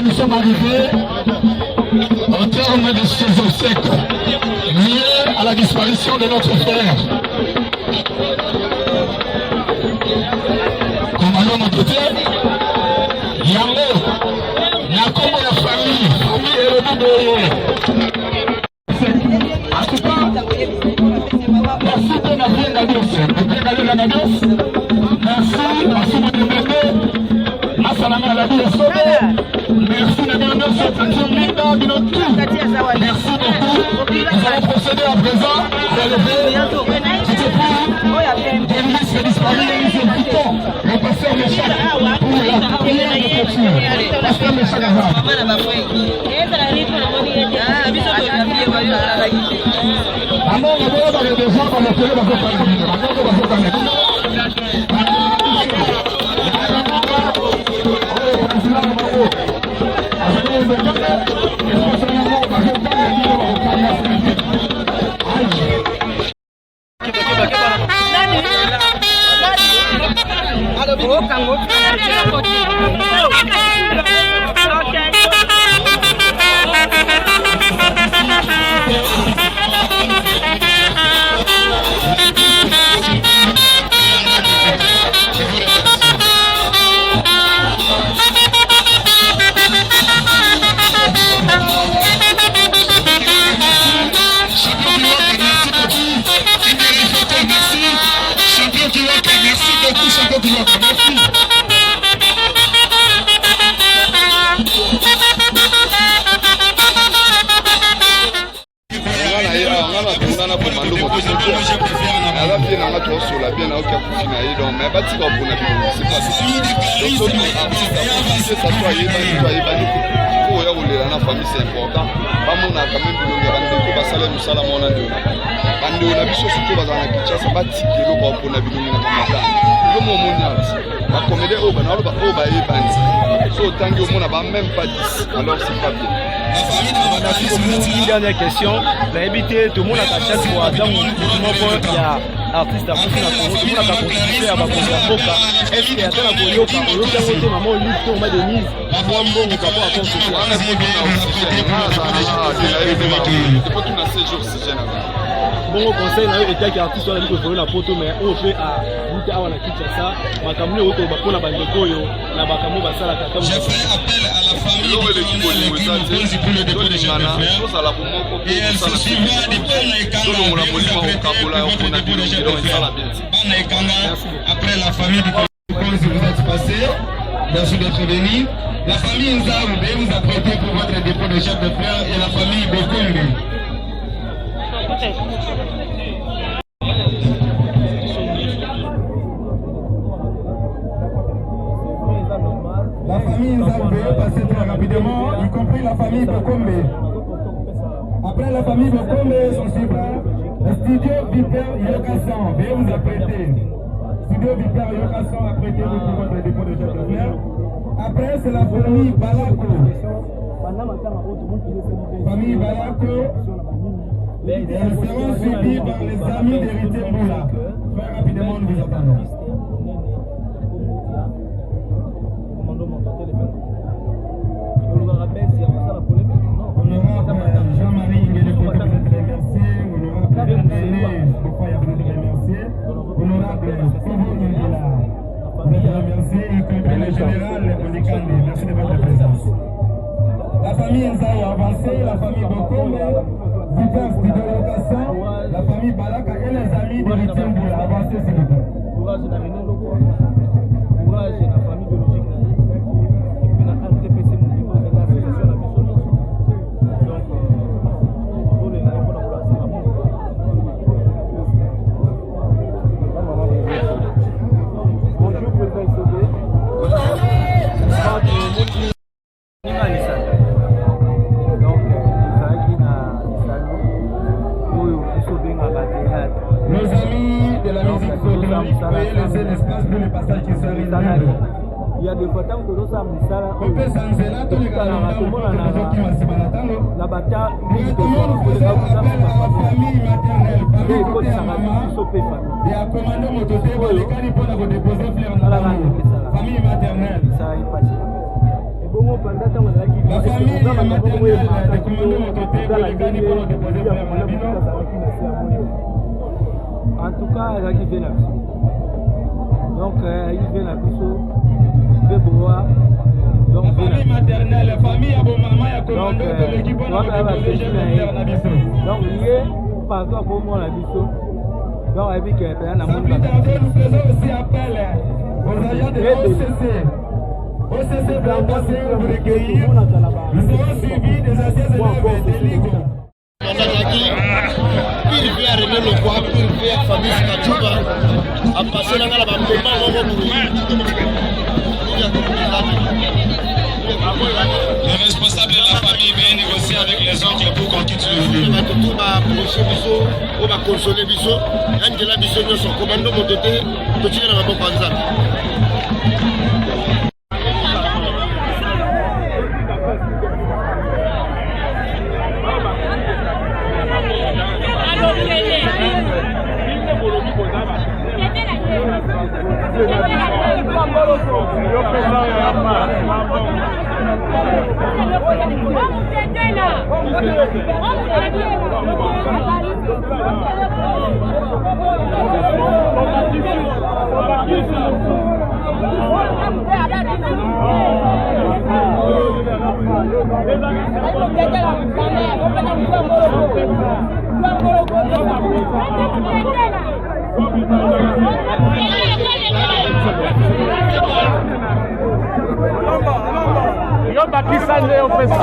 Nous sommes arrivés au terme de ces obsèques liées à la disparition de notre frère. Comme à l'homme côté, Yango, Nakomo la famille et le Bidoye. En tout cas, merci de la vie d'Adios. Merci à ce moment de bébé. Assalama la vie de merci de bien notre attention Linda de notre tour. Merci beaucoup. Nous allons procéder à présent à lever c'était pour des ministres disparus et nous invitons le pasteur Méchac pour la prière de clôture. Pasteur Méchac c'est important. On a quand même une dernière question. L'invité, tout le monde a chaque fois dans il y a artiste à tout le monde a contribué à Bakoka. Est-ce qu'il y a un Boyoka, Boyoka, maman, lui, on m'a donné moi, bon, on va bon conseil na état qui artiste on a dit que la photo mais on fait à buta awana Kinshasa makamuni auto bakona bandeko yo na bakamu basala kaka je fais appel à la famille de après la famille du vous êtes passé. Merci d'être venu. La famille Nzaoube vous a prêté pour votre dépôt de chef de frère et la famille Bokombe. La famille Nzaoube passez très rapidement, y compris la famille Bokombe. Après la famille Bokombe, son suivra le studio Viper Yokasan. Vous a prêté. Studio Viper Yokasan a prêté pour votre dépôt de chef de frère. Après, c'est la famille Balako. Famille Balako. Elles seront suivies par les amis d'Héritier Moula. Très rapidement, nous vous attendons. Honorable Jean-Marie Nguéléko, vous êtes remercié. Honorable René Bokoya, vous êtes remercié. Honorable Kobo Ngela. Vous êtes remercié, y compris le général Onikande. Merci de votre présence. La famille Nzaï a avancé, la famille Bokombe, Viper Studio Location, la famille Balaka et les amis de Ritimboula. Avancez s'il vous plaît. Courage la famille biologique. Et puis la RTPC, mon niveau, c'est l'association de la mission. Donc, Nos amis de la musique folklorique, veuillez laisser l'espace pour les passages qui sont arrivés. Il y a des fois tant que nous sommes ça on peut s'enzeler tous les gars la bataille famille maternelle et à commander mon dossier pour les gars pour la déposer fleur dans la famille maternelle. La famille maternelle de commander mon dossier pour les gars pour la déposer fleur dans la en tout cas, elle a quitté la vie. Donc, elle vient la vie. Donc, famille maternelle, la famille à bon maman, il y a commandé de l'équipe pour la déposer fleur dans la vie. Donc, il est partout pour moi la vie. Donc, elle dit qu'elle est un amour. Nous faisons aussi appel aux agents de l'OCC. OCC va passer pour recueillir. Nous serons suivis des anciens élèves des ligues. Il fait arriver le quoi, il fait famille Kachuba, à passer dans la bande. Le responsable de la famille vient négocier avec les oncles pour qu'on quitte le lieu. On va approcher Bisso, on va consoler Bisso. Angela Bisso, nous sommes commandés de côté, de tirer dans la bombe panza. Yo bakisa leo pesa.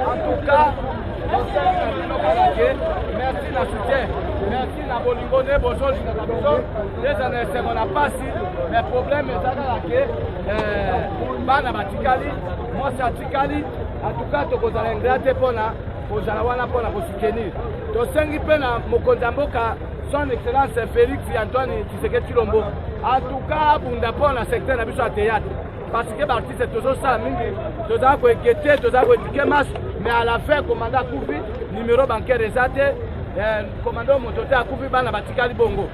En tout cas, merci na soutien, merci na bolingone bonjour jusqu'à biso. Déjà na sengo na pasi, mais problème ezaka ke bana batikali, moi c'est atikali. En tout cas tokozala ingrate pona kozala wana pona ko soutenir. To sengi pe na mokonzi mboka son excellence Félix Antoine Tshisekedi Tshilombo. En tout cas, bunda pour le secteur de la théâtre. Parce que l'artiste est toujours ça, tu dois équiter, tu dois éduquer masse, mais à la fin, commandant Koufi, numéro bancaire réservé, commandant Mototé à Koufi, ban la batikali bongo.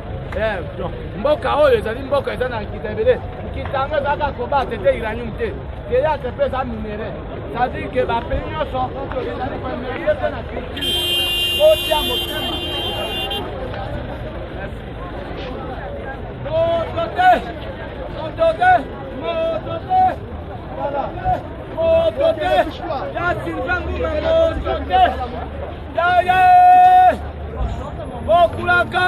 Mboka oyo ezali mboka eza na kitebele. Kitanga zaka koba tete iranium te. Théâtre peut ça numéré. Ça dit que ba pays nyonso ezali ko mérite na culture. Otia motema. Mototé, voilà. Mototé, ya Sylvain Ngouma, Mototé, ya Bokulaka,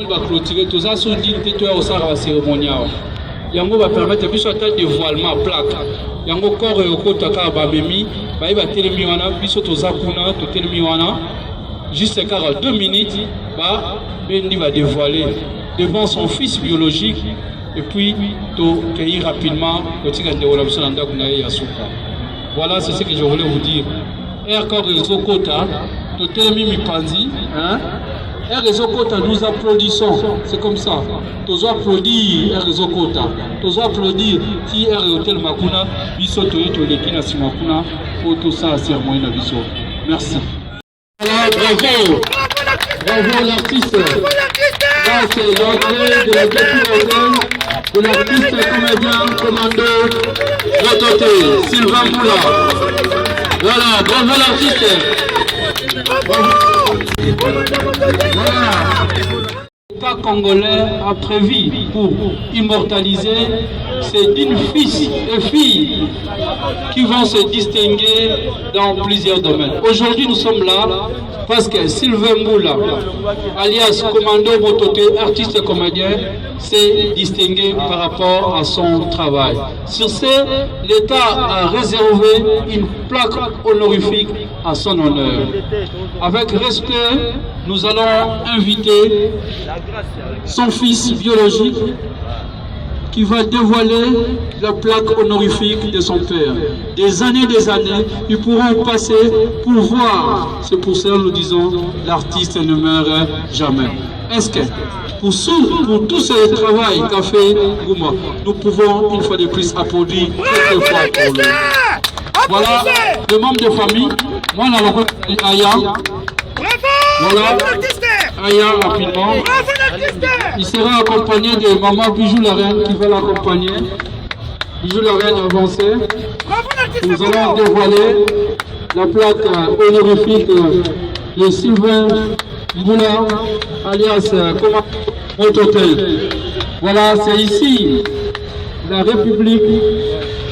va clôturer tout ça sur l'île de toi au Sahara cérémonial. Yango va permettre que soit un dévoilement plaque. Yango corps et au côté à Babemi, il va télémi wana, biso to zakuna, to télémi wana. Juste 2 minutes, Bendi va dévoiler devant son fils biologique et puis to cueillir rapidement le tigre de Olabso Nanda Kunaye Yasuka. Voilà, c'est ce que je voulais vous dire. Et encore réseau Kota, to télémi Mipanzi, hein? Et réseau Kota, nous applaudissons. C'est comme ça. Tous applaudis, et réseau Kota. Tous applaudis, qui est hôtel Makuna, biso toyeto lekina si Makuna, pour tout ça, cérémonie na biso. Merci. Bravo. Bravo l'artiste. Là, c'est l'entrée de la hôtel de l'artiste comédien commando Mototé, Sylvain Moula. Voilà, bravo l'artiste. L'État congolais a prévu pour immortaliser ces dignes fils et filles qui vont se distinguer dans plusieurs domaines. Aujourd'hui, nous sommes là parce que Sylvain Moula, alias Commando Mototé, artiste comédien, s'est distingué par rapport à son travail. Sur ce, l'État a réservé une plaque honorifique à son honneur. Avec respect, nous allons inviter son fils biologique qui va dévoiler la plaque honorifique de son père. Des années, ils pourront passer pour voir. C'est pour ça que nous disons, l'artiste ne meurt jamais. Est-ce que pour tout ce travail qu'a fait Ngouma, nous pouvons une fois de plus applaudir quelques fois pour lui. Voilà le membre de famille. Moi, on a rencontré Aya. Voilà, Aya rapidement. Il sera accompagné de maman Bijou la Reine qui va l'accompagner. Bijou la Reine avancée. Nous allons dévoiler la plaque honorifique de Sylvain Moula, alias Mototé. Voilà, c'est ici la République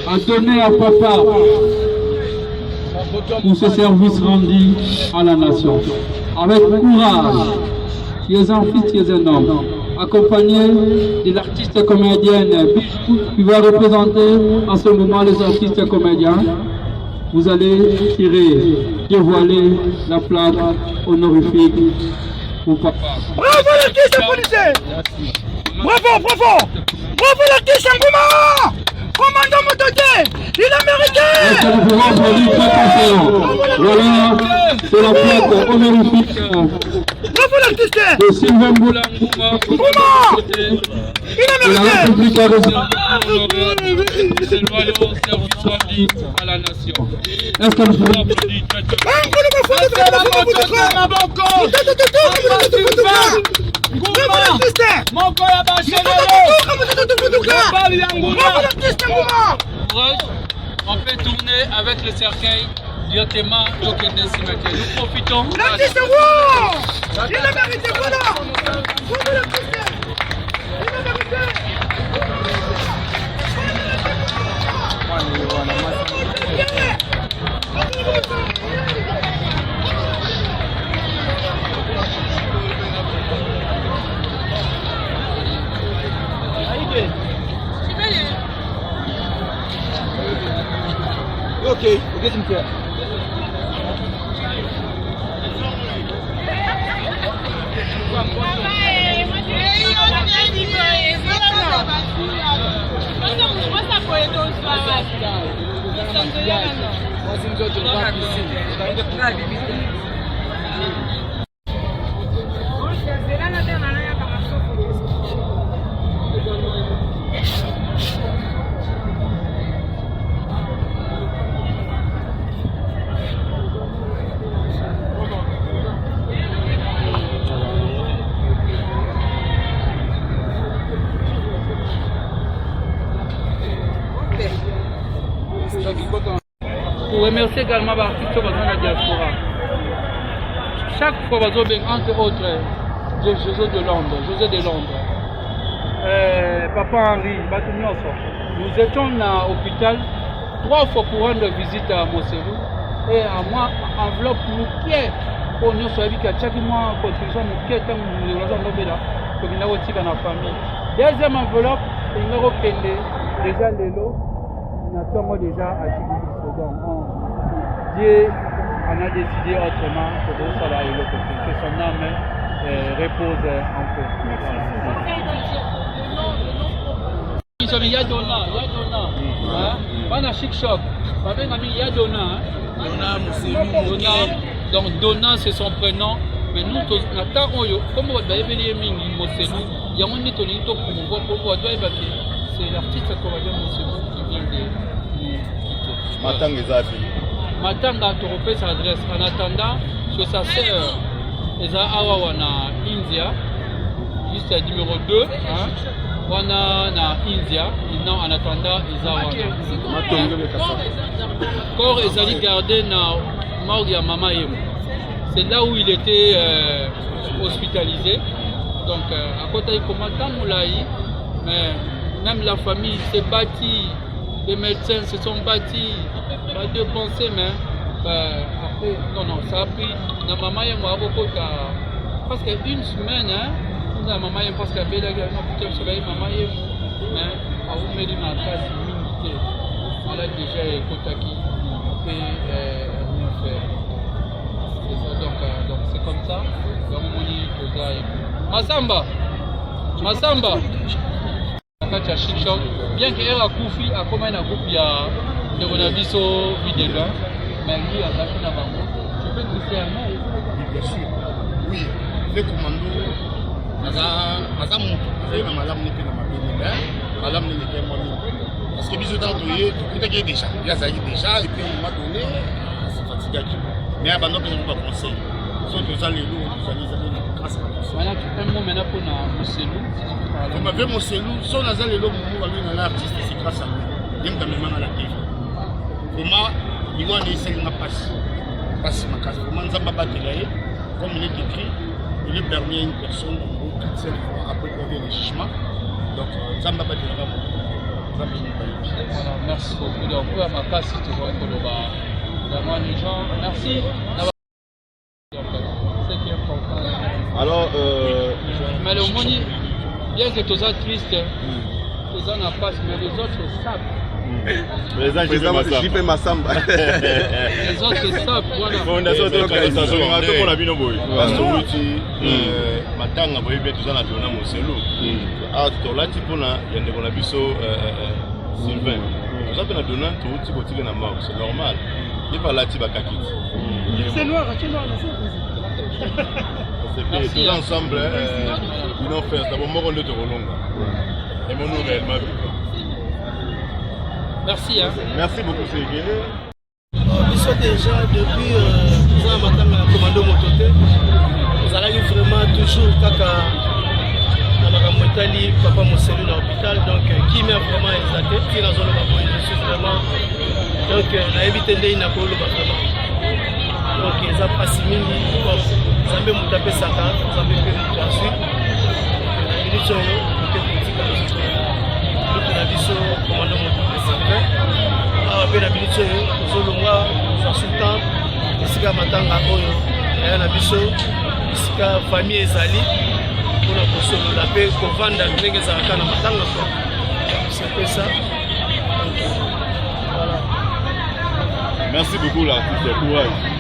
a donné à papa pour ce service rendu à la nation. Avec courage, tu es un fils, tu es un homme, accompagné de l'artiste comédienne Bijou qui va représenter en ce moment les artistes comédiens. Vous allez dévoiler la plaque honorifique pour papa. Bravo l'artiste policier! Bravo, bravo! Bravo l'artiste Ngouma! Commandant Mototé! Il est mérité! Voilà, c'est la plaque honorifique bravo l'artiste! de Sylvain Moula Ngouma! Il est de la mérité! République a reçu ses loyaux services rendus à la nation. Est-ce que nous pouvons applaudir Moko ya bashelelo. Bali ya Ngouma. on peut tourner avec le cercueil directement au Kende Cimetière. Nous profitons. L'artiste, wow! Il a mérité, voilà! Vous le poussez! Il a mérité! Ok, cimetière. Pour remercier également l'artiste de la diaspora. Chaque fois, entre autres, José de Londres, Papa Henri, nous étions à l'hôpital 3 fois pour rendre visite à Moselou et à moi, enveloppe nous pied pour nous sauver qu'à chaque mois, contribution nous pied tant que nous avons fait là, comme il y a aussi dans la famille. Deuxième enveloppe, il y a déjà les lots. Nous sommes déjà à Dieu en a décidé autrement que ça là, que son âme repose en paix. Il y a Donna, pas un chic choc, il y a Donna. Donc Donna c'est son prénom, mais nous, comme vous avez vu, il y a un étonnement pour c'est l'artiste qu'on va dire Moselou qui vient de Matanga Toropé s'adresse en attendant que sa sœur Eza Awa na India, juste numéro 2, wana na India, maintenant en attendant Eza Awa. Corps Ezali gardé na morgue ya Mama Yemo. C'est là où il était hospitalisé. Donc à côté de Komatan Moulaï, mais même la famille s'est bâtie, les médecins se sont bâtis, pas de penser, mais après, non, ça a pris, la maman et moi, parce qu'une semaine, la maman et parce qu'elle a peut-être soleil, maman et moi, à vous mettre une case immunité, elle a déjà Kotaki, et rien fait. Donc c'est comme ça, donc on dit que ça est. Masamba! Kati ya Chichok, bien que elle a Koufi a comme un groupe de Bonaviso Videla, mais lui a fait la banque. Tu peux nous faire mal? Bien sûr. Oui, les commandos, Mazam, il y a Malam n'est plus dans ma vie, Malam n'est plus dans ma vie. Parce que bisous dans tout, tout est déjà. Il y a ça déjà, et puis on m'a donné, c'est fatigué. Mais abandon que je ne peux pas penser. Sauf que ça les loups, ça les a donné grâce à la personne. Voilà, tu fais un mot maintenant pour Moselou. Vous m'avez Moselou, si on a les loups, l'artiste, c'est grâce à lui. Il y a même à la TV. Comment il va essayer de passer ma case. Comment nous avons battu comme il est écrit, il est permis à une personne ou 4-5 fois après qu'on ait le jugement. Donc, ça m'a battu là-bas. Voilà, merci beaucoup. Donc, pour ma case, si tu vois que le bas, vraiment les gens, merci. C'est qui est important. Alors, mais le monde, bien que tu sois triste, tu en as pas, mais les autres savent. les gens, JP Massamba. Les autres savent, voilà. Fondation de l'organisation, on a tout pour la vie de Boy. Matanga, vous voyez bien, tout ça, la journée Moselou. Ah, tu l'as dit pour la, il y a des abisso Sylvain. Nous avons donné tout, tu peux tirer la mort, c'est normal. Il n'y a pas là, tu vas kakit. C'est noir, c'est noir. Tous ensemble, ils ont fait d'abord mon rôle de Rolonga. Et mon nom réellement. Merci. Merci beaucoup, c'est Guéné. Nous sommes déjà depuis nous avons maintenant la commando Mototé. Nous allons vraiment toujours Kaka Nakamotali, Papa Moselou dans l'hôpital. Donc qui m'a vraiment exalté, qui a zone je suis vraiment donc nayebi te ndenge nakoloba vraiment donc eza mpasi mingi nzambe moto apesaka nzambe mpe moto azwi na minute oyo oke kotika moto na biso komando moto Sylvain awa mpe na minute oyo tozolongwa kozwa sultan esika matanga oyo eya na biso esika famille ezali mpona kosolola mpe kovanda ndenge ezalaka na matanga kwa c'est ça. Merci beaucoup là, pour ton courage.